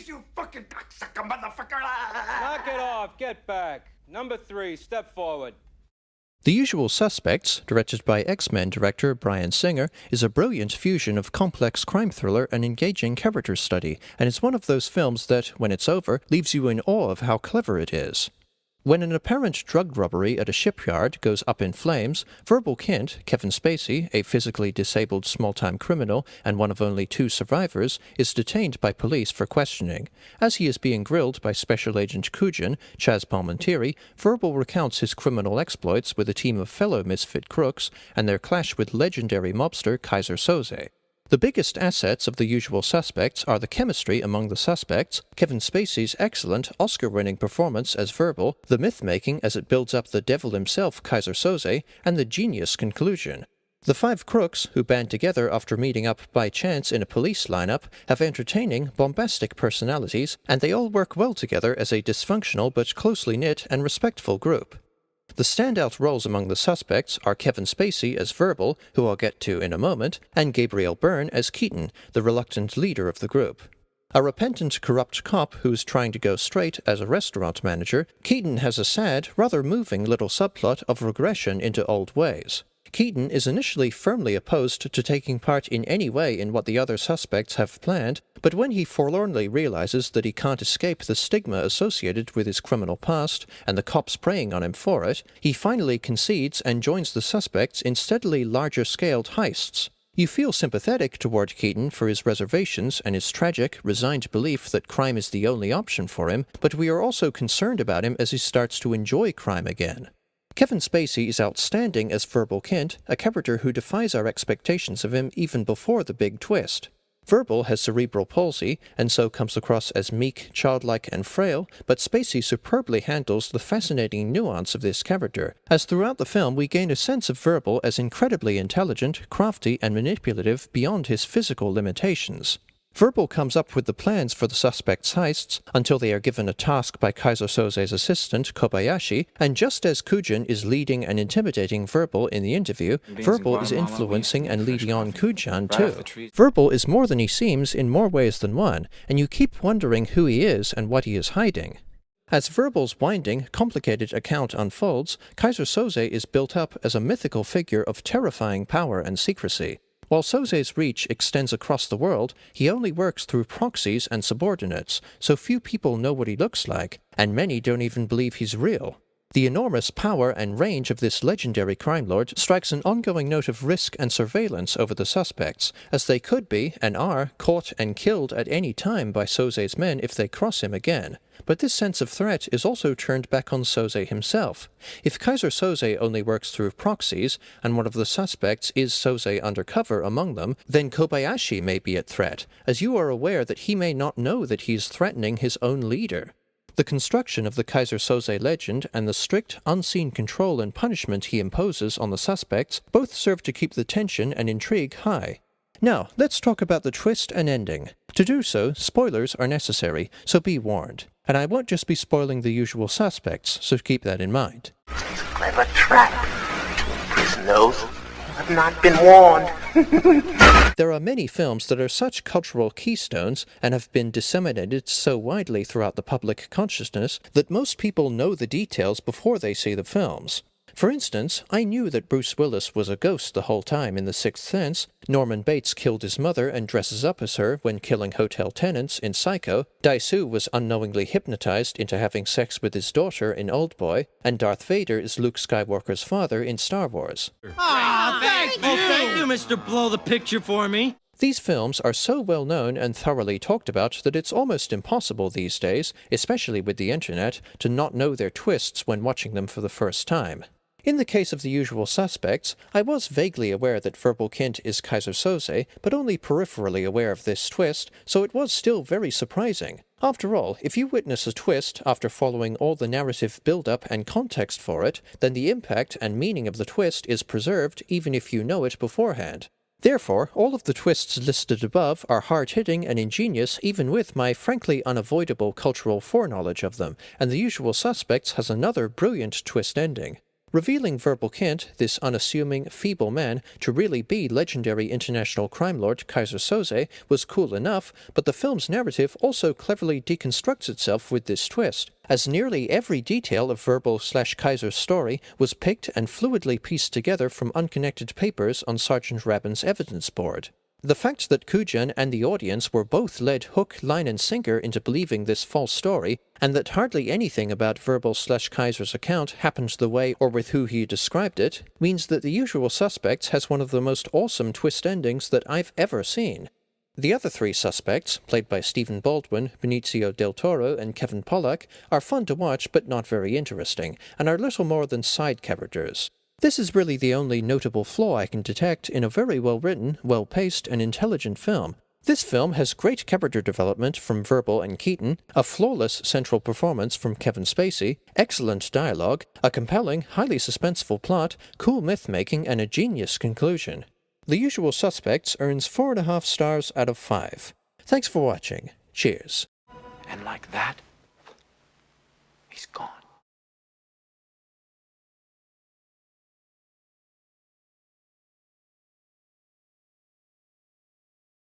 you fucking cocksucker, motherfucker! Knock it off. Get back. Number 3, step forward. The Usual Suspects, directed by X-Men director Bryan Singer, is a brilliant fusion of complex crime thriller and engaging character study, and it's one of those films that, when it's over, leaves you in awe of how clever it is. When an apparent drug robbery at a shipyard goes up in flames, Verbal Kint, Kevin Spacey, a physically disabled small-time criminal and one of only 2 survivors, is detained by police for questioning. As he is being grilled by Special Agent Keaton, Chaz Palminteri, Verbal recounts his criminal exploits with a team of fellow misfit crooks and their clash with legendary mobster Keyser Söze. The biggest assets of The Usual Suspects are the chemistry among the suspects, Kevin Spacey's excellent Oscar-winning performance as Verbal, the myth-making as it builds up the devil himself Keyser Söze, and the genius conclusion. The 5 crooks, who band together after meeting up by chance in a police lineup, have entertaining, bombastic personalities, and they all work well together as a dysfunctional but closely knit and respectful group. The standout roles among the suspects are Kevin Spacey as Verbal, who I'll get to in a moment, and Gabriel Byrne as Keaton, the reluctant leader of the group. A repentant, corrupt cop who's trying to go straight as a restaurant manager, Keaton has a sad, rather moving little subplot of regression into old ways. Keaton is initially firmly opposed to taking part in any way in what the other suspects have planned, but when he forlornly realizes that he can't escape the stigma associated with his criminal past, and the cops preying on him for it, he finally concedes and joins the suspects in steadily larger-scaled heists. You feel sympathetic toward Keaton for his reservations and his tragic, resigned belief that crime is the only option for him, but we are also concerned about him as he starts to enjoy crime again. Kevin Spacey is outstanding as Verbal Kint, a character who defies our expectations of him even before the big twist. Verbal has cerebral palsy, and so comes across as meek, childlike, and frail, but Spacey superbly handles the fascinating nuance of this character, as throughout the film we gain a sense of Verbal as incredibly intelligent, crafty, and manipulative beyond his physical limitations. Verbal comes up with the plans for the suspects' heists until they are given a task by Keyser Söze's assistant, Kobayashi, and just as Keaton is leading and intimidating Verbal in the interview, Verbal is influencing and leading on Keaton too. Verbal is more than he seems in more ways than one, and you keep wondering who he is and what he is hiding. As Verbal's winding, complicated account unfolds, Keyser Söze is built up as a mythical figure of terrifying power and secrecy. While Söze's reach extends across the world, he only works through proxies and subordinates, so few people know what he looks like, and many don't even believe he's real. The enormous power and range of this legendary crime lord strikes an ongoing note of risk and surveillance over the suspects, as they could be, and are, caught and killed at any time by Söze's men if they cross him again. But this sense of threat is also turned back on Söze himself. If Keyser Söze only works through proxies, and one of the suspects is Söze undercover among them, then Kobayashi may be at threat, as you are aware that he may not know that he is threatening his own leader. The construction of the Keyser Söze legend and the strict, unseen control and punishment he imposes on the suspects both serve to keep the tension and intrigue high. Now, let's talk about the twist and ending. To do so, spoilers are necessary, so be warned. And I won't just be spoiling The Usual Suspects, so keep that in mind. It's a clever trap. His nose have not been warned. There are many films that are such cultural keystones and have been disseminated so widely throughout the public consciousness that most people know the details before they see the films. For instance, I knew that Bruce Willis was a ghost the whole time in The Sixth Sense, Norman Bates killed his mother and dresses up as her when killing hotel tenants in Psycho, Dai-Su was unknowingly hypnotized into having sex with his daughter in Oldboy, and Darth Vader is Luke Skywalker's father in Star Wars. Thank you, Mr. Blow the Picture for me. These films are so well known and thoroughly talked about that it's almost impossible these days, especially with the internet, to not know their twists when watching them for the first time. In the case of The Usual Suspects, I was vaguely aware that Verbal Kint is Keyser Söze, but only peripherally aware of this twist, so it was still very surprising. After all, if you witness a twist after following all the narrative build-up and context for it, then the impact and meaning of the twist is preserved even if you know it beforehand. Therefore, all of the twists listed above are hard-hitting and ingenious even with my frankly unavoidable cultural foreknowledge of them, and The Usual Suspects has another brilliant twist ending. Revealing Verbal Kint, this unassuming, feeble man, to really be legendary international crime lord Keyser Söze was cool enough, but the film's narrative also cleverly deconstructs itself with this twist, as nearly every detail of Verbal/Keyser's story was picked and fluidly pieced together from unconnected papers on Sergeant Rabin's evidence board. The fact that Kujan and the audience were both led hook, line, and sinker into believing this false story, and that hardly anything about Verbal/Keyser's account happened the way or with who he described it, means that The Usual Suspects has one of the most awesome twist endings that I've ever seen. The other three suspects, played by Stephen Baldwin, Benicio del Toro, and Kevin Pollak, are fun to watch but not very interesting, and are little more than side characters. This is really the only notable flaw I can detect in a very well-written, well-paced, and intelligent film. This film has great character development from Verbal and Keaton, a flawless central performance from Kevin Spacey, excellent dialogue, a compelling, highly suspenseful plot, cool myth-making, and a genius conclusion. The Usual Suspects earns 4.5 stars out of 5. Thanks for watching. Cheers. And like that,